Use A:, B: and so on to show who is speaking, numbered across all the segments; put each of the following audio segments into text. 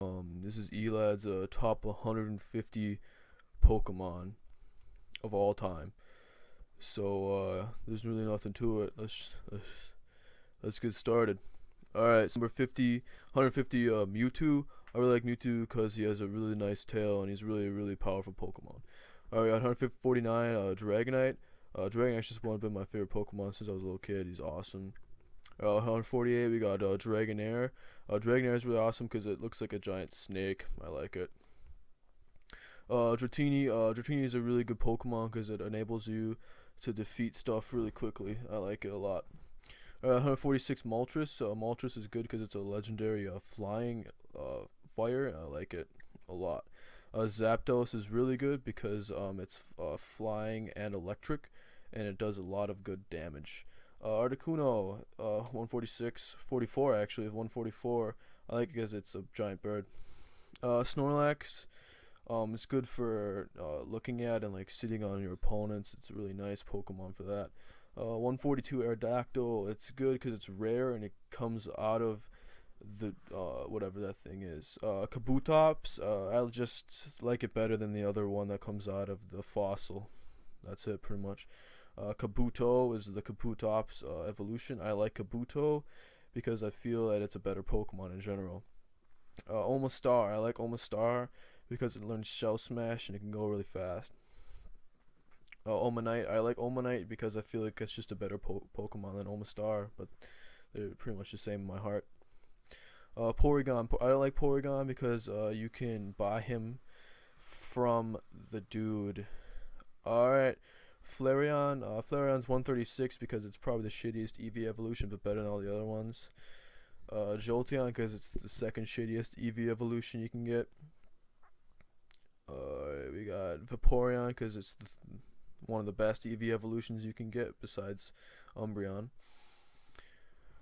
A: This is eLad's top 150 Pokemon of all time. So there's really nothing to it. Let's get started. All right, so number 50, 150 Mewtwo. I really like Mewtwo because he has a really nice tail and he's really powerful Pokemon. All right, 149 Dragonite. Dragonite's just one of my favorite Pokemon since I was a little kid. He's awesome. 148 we got Dragonair. Dragonair is really awesome because it looks like a giant snake. I like it. Dratini is a really good Pokemon because it enables you to defeat stuff really quickly. I like it a lot. 146 Moltres. Moltres is good because it's a legendary flying fire. I like it a lot. Zapdos is really good because it's flying and electric, and it does a lot of good damage. Articuno, 146, 44 actually, 144. I like it because it's a giant bird. Snorlax, it's good for looking at and like sitting on your opponents. It's a really nice Pokemon for that. 142 Aerodactyl, it's good because it's rare and it comes out of the whatever that thing is. Kabutops, I just like it better than the other one that comes out of the fossil. That's it pretty much. Kabuto is the Kabutops evolution. I like Kabuto because I feel that it's a better Pokemon in general. Omastar, I like Omastar because it learns Shell Smash and it can go really fast. Omanite, I like Omanite because I feel like it's just a better Pokemon than Omastar, but they're pretty much the same in my heart. Porygon, I like Porygon because you can buy him from the dude. Alright, Flareon, Flareon's 136 because it's probably the shittiest EV evolution but better than all the other ones. Jolteon because it's the second shittiest EV evolution you can get. We got Vaporeon because it's one of the best EV evolutions you can get besides Umbreon.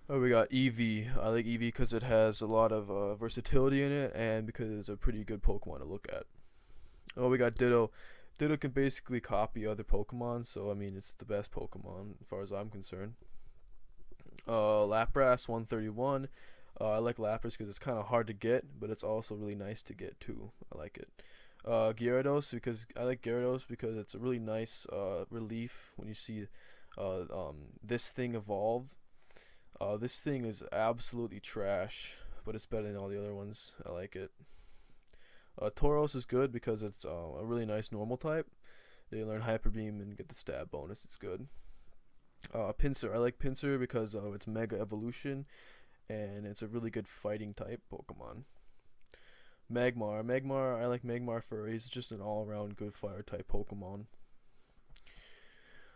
A: We got Eevee. I like Eevee because it has a lot of versatility in it and because it's a pretty good Pokemon to look at. We got Ditto. Ditto can basically copy other Pokemon, so I mean it's the best Pokemon as far as I'm concerned. Lapras 131. I like Lapras because it's kind of hard to get, but it's also really nice to get too. I like it. Gyarados because I like Gyarados because it's a really nice relief when you see this thing evolve. This thing is absolutely trash, but it's better than all the other ones. I like it. Tauros is good because it's a really nice normal type. They learn Hyper Beam and get the stab bonus. It's good. Pinsir, I like Pinsir because of its Mega Evolution, and it's a really good fighting type Pokemon. Magmar, I like Magmar for he's just an all-around good fire type Pokemon.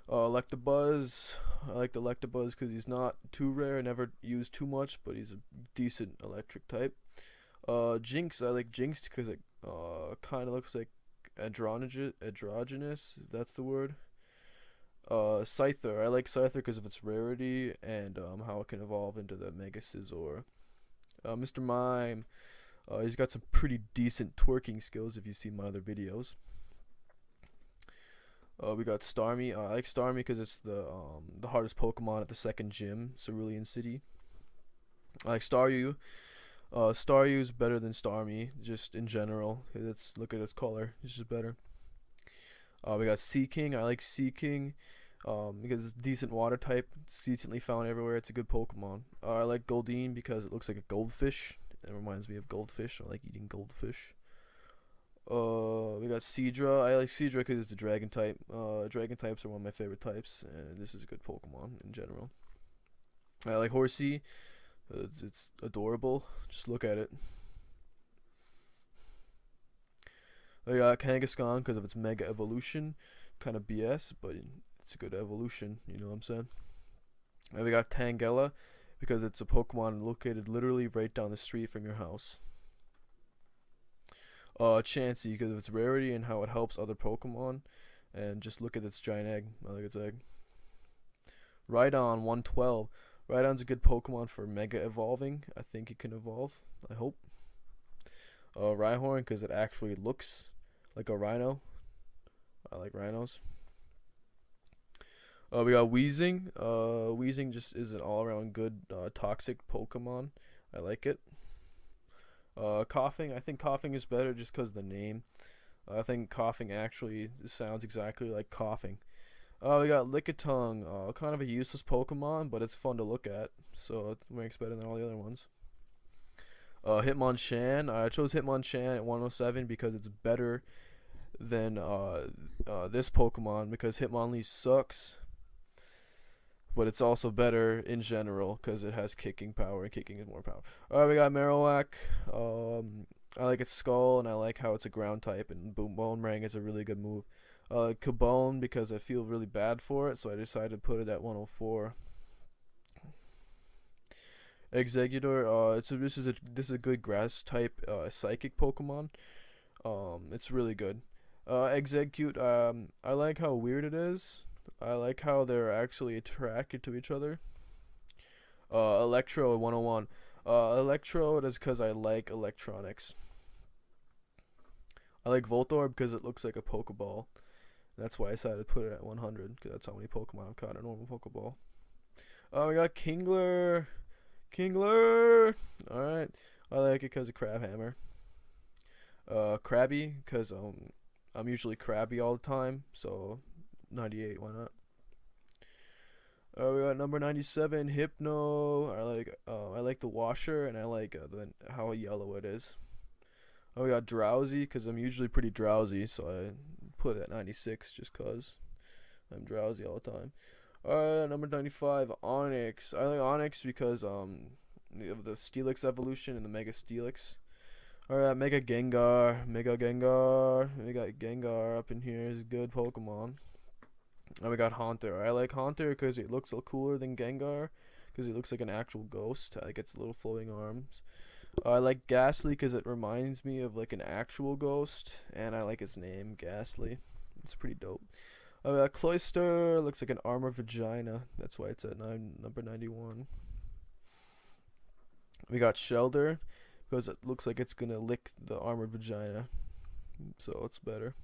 A: Electabuzz, I like the Electabuzz because he's not too rare, never used too much, but he's a decent electric type. Jinx, I like Jinx because it kind of looks like androgynous, if that's the word. Scyther, I like Scyther because of its rarity and how it can evolve into the Mega Scizor. Mr. Mime, he's got some pretty decent twerking skills if you see my other videos. We got Starmie. I like Starmie because it's the hardest Pokemon at the second gym, Cerulean City. I like Staryu. Staryu is better than Starmie, just in general. Look at its color; it's just better. We got Seaking. I like Seaking because it's a decent water type. It's decently found everywhere. It's a good Pokemon. I like Goldeen because it looks like a goldfish. It reminds me of goldfish. I like eating goldfish. We got Sidra. I like Sidra because it's a dragon type. Dragon types are one of my favorite types, and this is a good Pokemon in general. I like Horsey. It's adorable. Just look at it. I got Kangaskhan because of its Mega Evolution. Kind of BS, but it's a good evolution. You know what I'm saying? And we got Tangela because it's a Pokemon located literally right down the street from your house. Chansey because of its rarity and how it helps other Pokemon. And just look at its giant egg. I like its egg. Rhydon 112. Rhydon's a good Pokemon for Mega Evolving. I think it can evolve. I hope. Rhyhorn because it actually looks like a rhino. I like rhinos. We got Wheezing. Wheezing just is an all-around good toxic Pokemon. I like it. Coughing, I think Coughing is better just because of the name. I think Coughing actually sounds exactly like coughing. We got Lickitung, kind of a useless Pokemon, but it's fun to look at, so it ranks better than all the other ones. Hitmonchan, I chose Hitmonchan at 107 because it's better than this Pokemon, because Hitmonlee sucks, but it's also better in general because it has kicking power, and kicking is more power. Alright, we got Marowak. I like its skull, and I like how it's a ground type, and Boomerang is a really good move. Cabone, because I feel really bad for it, so I decided to put it at 104. Executor, this is a good grass type psychic Pokemon. It's really good. Execute, I like how weird it is. I like how they're actually attracted to each other. Electro 101. Electro is because I like electronics. I like Voltorb because it looks like a Pokeball. That's why I decided to put it at 100, because that's how many Pokemon I've caught in a normal Pokeball. We got Kingler. Alright. I like it because of Crabhammer. Krabby, because I'm usually crabby all the time, so 98, why not? We got number 97, Hypno. I like the washer, and I like how yellow it is. We got Drowsy, because I'm usually pretty drowsy, so I put it at 96 just because I'm drowsy all the time. Number 95, Onix. I like Onix because of the Steelix evolution and the Mega Steelix. Alright, Mega Gengar. We got Gengar up in here. It's a good Pokemon. And we got Haunter. I like Haunter because it looks a little cooler than Gengar, because it looks like an actual ghost. I like its little floating arms. I like Ghastly because it reminds me of like an actual ghost, and I like its name, Ghastly. It's pretty dope. Cloyster looks like an armored vagina. That's why it's at number 91. We got Shelter because it looks like it's gonna lick the armored vagina, so it's better.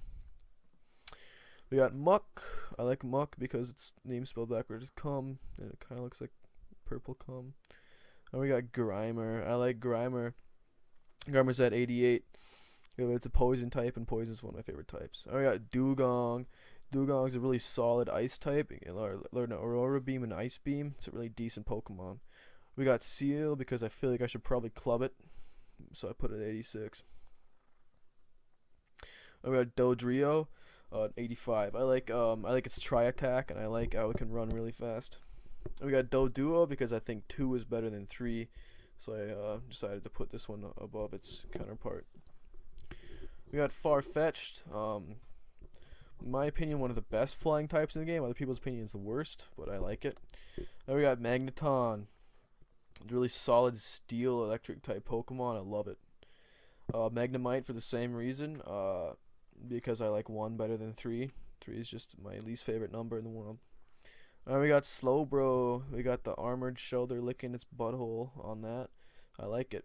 A: We got Muck. I like Muck because its name spelled backwards is cum, and it kind of looks like purple cum. And we got Grimer. I like Grimer. Grimer's at 88. It's a poison type, and poison is one of my favorite types. And we got Dugong. Dugong's a really solid ice type. Learn Aurora Beam and Ice Beam. It's a really decent Pokemon. We got Seal because I feel like I should probably club it, so I put it at 86. And we got Dodrio. 85. I like its Tri-Attack, and I like how it can run really fast. We got Doduo because I think 2 is better than 3, so I decided to put this one above its counterpart. We got Farfetch'd. In my opinion, one of the best flying types in the game. Other people's opinion is the worst, but I like it. Then we got Magneton. Really solid steel electric type Pokemon. I love it. Magnemite for the same reason. Because I like 1 better than 3. 3 is just my least favorite number in the world. We got Slowbro. We got the armored shoulder licking its butthole on that. I like it.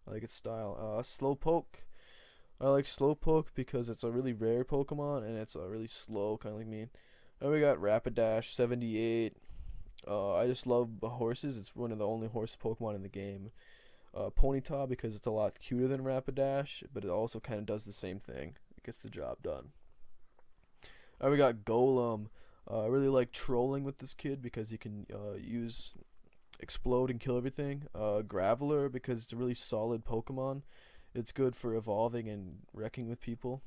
A: I like its style. Slowpoke. I like Slowpoke because it's a really rare Pokemon, and it's really slow, kind of like me. And we got Rapidash 78. I just love horses. It's one of the only horse Pokemon in the game. Ponyta because it's a lot cuter than Rapidash, but it also kind of does the same thing. It gets the job done. We got Golem. I really like trolling with this kid because he can use explode and kill everything. Graveler because it's a really solid Pokemon. It's good for evolving and wrecking with people.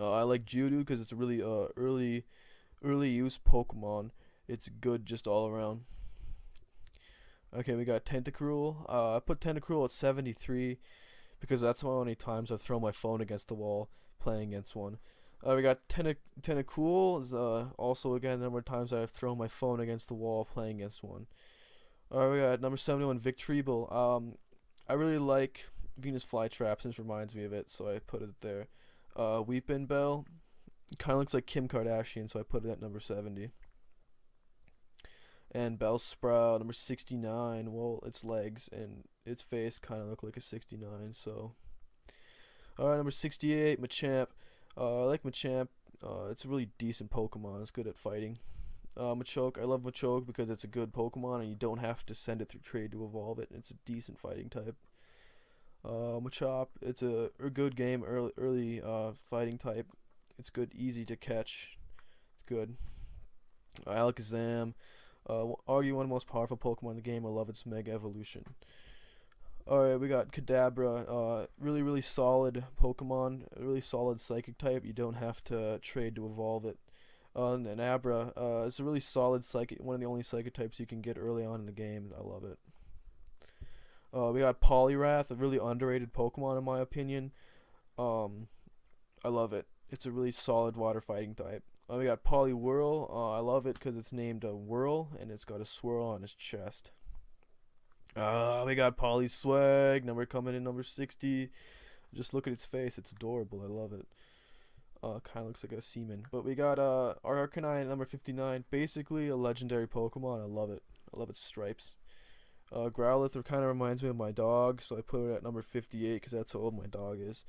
A: I like Judo because it's a really early use Pokemon. It's good just all around. Okay, we got Tentacruel. I put Tentacruel at 73 because that's how many times I've thrown my phone against the wall playing against one. We got Tentacool. Is also again the number of times I've thrown my phone against the wall playing against one. We got number 71, Victreebel. I really like Venus Flytrap, since it reminds me of it, so I put it there. Weepin Bell kind of looks like Kim Kardashian, so I put it at number 70. And Bellsprout, number 69. Well, its legs and its face kind of look like a 69, so. Alright, number 68, Machamp. I like Machamp. It's a really decent Pokemon. It's good at fighting. Machoke. I love Machoke because it's a good Pokemon and you don't have to send it through trade to evolve it. It's a decent fighting type. Machamp, it's a good game, early fighting type. It's good, easy to catch. It's good. Alakazam, argue one of the most powerful Pokemon in the game. I love its Mega Evolution. Alright, we got Kadabra, really solid Pokemon, a really solid Psychic type. You don't have to trade to evolve it. And Abra, it's a really solid Psychic, one of the only Psychic types you can get early on in the game. I love it. We got Poliwrath, a really underrated Pokemon in my opinion. I love it. It's a really solid water fighting type. We got Poliwhirl. I love it because it's named Whirl and it's got a swirl on its chest. We got Polyswag, coming in number 60. Just look at its face, it's adorable. I love it. Kind of looks like a seaman. But we got our Arcanine number 59. Basically a legendary Pokemon. I love it. I love its stripes. Growlithe kind of reminds me of my dog, so I put it at number 58 because that's how old my dog is.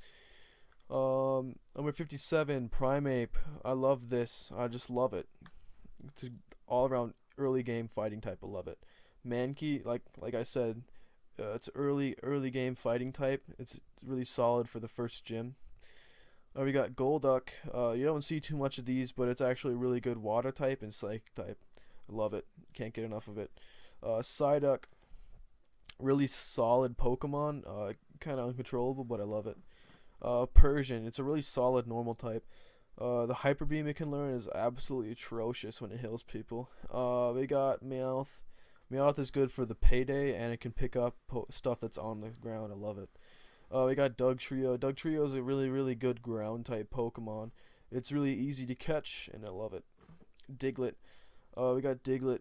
A: Number 57, Primeape. I love this. I just love it. It's an all-around early game fighting type. I love it. Mankey, like I said, it's early game fighting type. It's really solid for the first gym. We got Golduck. You don't see too much of these, but it's actually a really good water type and psychic type. I love it. Can't get enough of it. Psyduck, really solid Pokemon. Kind of uncontrollable, but I love it. Persian, it's a really solid normal type. The Hyper Beam it can learn is absolutely atrocious when it heals people. We got Meowth. Meowth is good for the payday, and it can pick up stuff that's on the ground. I love it. We got Dugtrio. Dugtrio is a really good ground type Pokemon. It's really easy to catch, and I love it. Diglett. We got Diglett.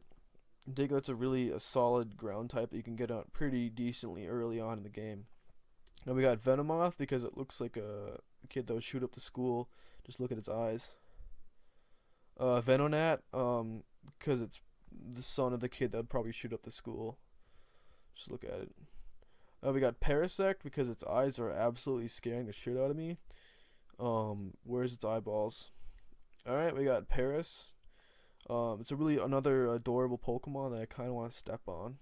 A: Diglett's a solid ground type that you can get out pretty decently early on in the game. Now we got Venomoth because it looks like a kid that would shoot up the school. Just look at its eyes. Venonat, because it's the son of the kid that would probably shoot up the school. Just look at it. We got Parasect because its eyes are absolutely scaring the shit out of me. Where's its eyeballs? Alright, we got Paris. It's another adorable Pokemon that I kind of want to step on.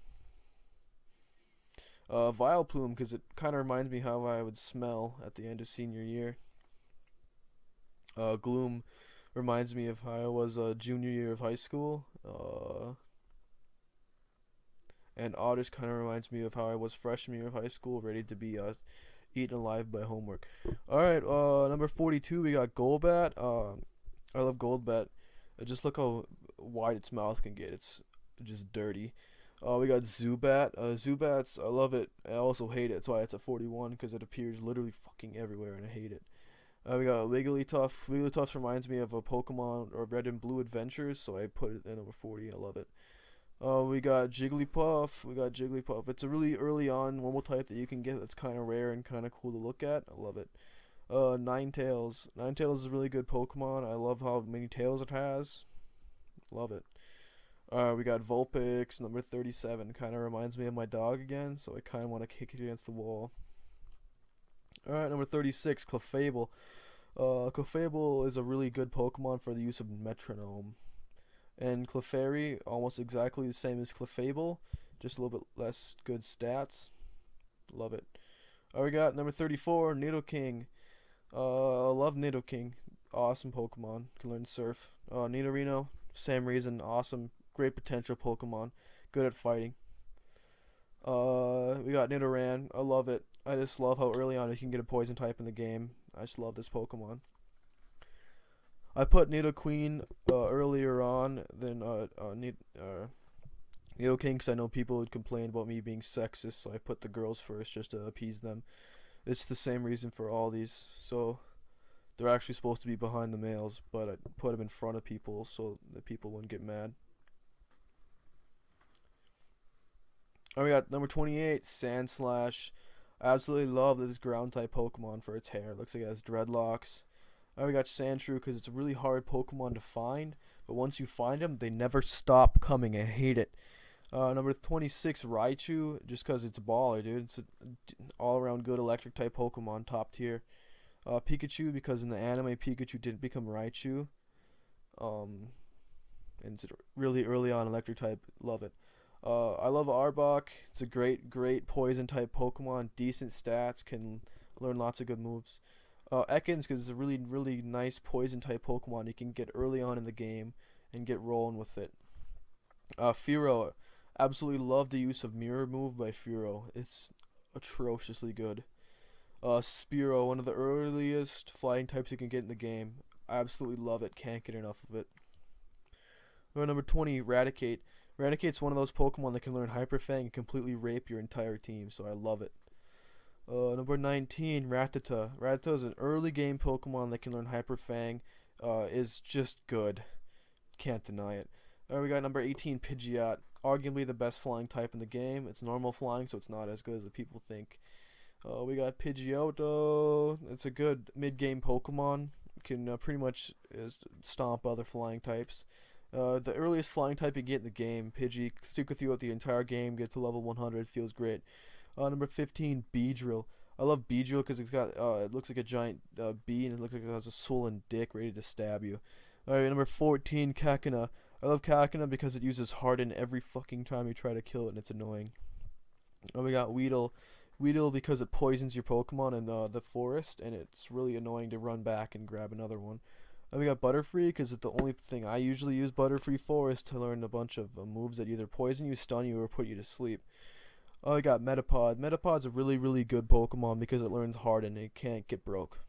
A: Vileplume because it kind of reminds me how I would smell at the end of senior year. Gloom reminds me of how I was junior year of high school. And Otters kind of reminds me of how I was freshman year of high school, ready to be eaten alive by homework. Alright, number 42 we got Golbat. I love Golbat. Just look how wide its mouth can get. It's just dirty. We got Zubat. Zubats, I love it. I also hate it. That's why it's a 41 because it appears literally fucking everywhere and I hate it. We got Wigglytuff. Wigglytuff reminds me of a Pokemon or Red and Blue Adventures, so I put it in number 40. I love it. We got Jigglypuff. It's a really early on normal type that you can get that's kind of rare and kind of cool to look at. I love it. Ninetales. Ninetales is a really good Pokemon. I love how many tails it has. Love it. We got Vulpix, number 37. Kind of reminds me of my dog again, so I kind of want to kick it against the wall. Alright, number 36, Clefable. Clefable is a really good Pokemon for the use of Metronome. And Clefairy, almost exactly the same as Clefable, just a little bit less good stats. Love it. We got number 34, Nidoking. I love Nidoking. Awesome Pokemon. Can learn Surf. Nidorino, same reason. Awesome. Great potential Pokemon. Good at fighting. We got Nidoran. I love it. I just love how early on you can get a poison type in the game. I just love this Pokemon. I put Nidoqueen earlier on than Nidoking because I know people would complain about me being sexist, so I put the girls first just to appease them. It's the same reason for all these. So they're actually supposed to be behind the males, but I put them in front of people so that people wouldn't get mad. We got number 28, Sandslash. I absolutely love this ground type Pokemon for its hair. It looks like it has dreadlocks. We got Sandshrew because it's a really hard Pokemon to find, but once you find them, they never stop coming. I hate it. Number 26, Raichu, just because it's a baller, dude. It's an all-around good electric type Pokemon, top tier. Pikachu, because in the anime, Pikachu didn't become Raichu. And it's really early on electric type. Love it. I love Arbok. It's a great poison type Pokemon. Decent stats, can learn lots of good moves. Ekans, because it's a really nice poison type Pokemon. You can get early on in the game and get rolling with it. Fearow, absolutely love the use of Mirror Move by Fearow. It's atrociously good. Spearow, one of the earliest flying types you can get in the game. I absolutely love it. Can't get enough of it. Number 20, Raticate. Raticate's one of those Pokemon that can learn Hyper Fang and completely rape your entire team, so I love it. Number 19, Rattata. Rattata is an early game Pokemon that can learn Hyper Fang. Is just good. Can't deny it. We got number 18, Pidgeot. Arguably the best flying type in the game. It's normal flying, so it's not as good as the people think. We got Pidgeotto. It's a good mid-game Pokemon. Can pretty much stomp other flying types. The earliest flying type you get in the game. Pidgey, stick with you out the entire game. Get to level 100. Feels great. Number 15, Beedrill. I love Beedrill because it's got it looks like a giant bee, and it looks like it has a swollen dick ready to stab you. Alright, number 14, Kakuna. I love Kakuna because it uses Harden every fucking time you try to kill it, and it's annoying. We got Weedle. Weedle because it poisons your Pokemon in the forest, and it's really annoying to run back and grab another one. We got Butterfree because the only thing I usually use Butterfree for is to learn a bunch of moves that either poison you, stun you, or put you to sleep. We got Metapod. Metapod's a really good Pokemon because it learns Harden and it can't get broke.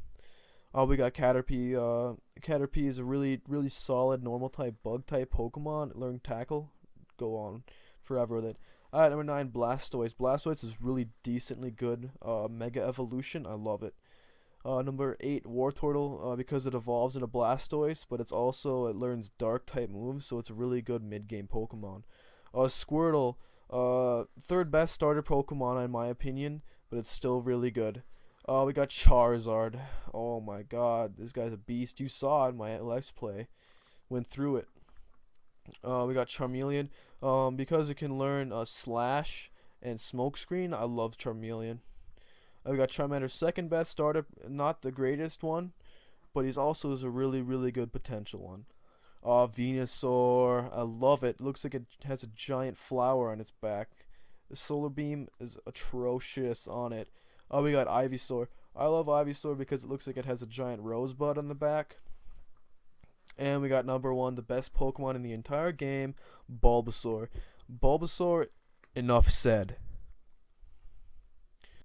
A: We got Caterpie. Caterpie is a really solid normal type bug type Pokemon. It learned Tackle. Go on forever with it. Alright, number 9, Blastoise. Blastoise is really decently good. Mega Evolution. I love it. Number 8, Wartortle, because it evolves into Blastoise, but it learns Dark type moves, so it's a really good mid-game Pokemon. Squirtle, third best starter Pokemon in my opinion, but it's still really good. We got Charizard. Oh my god, this guy's a beast. You saw it in my Let's Play. Went through it. We got Charmeleon, because it can learn Slash and Smokescreen. I love Charmeleon. We got Charmander, second best starter, not the greatest one, but he's also a really good potential one. Venusaur, I love it. Looks like it has a giant flower on its back. The Solar Beam is atrocious on it. We got Ivysaur. I love Ivysaur because it looks like it has a giant rosebud on the back. And we got number 1, the best Pokemon in the entire game, Bulbasaur. Bulbasaur, enough said.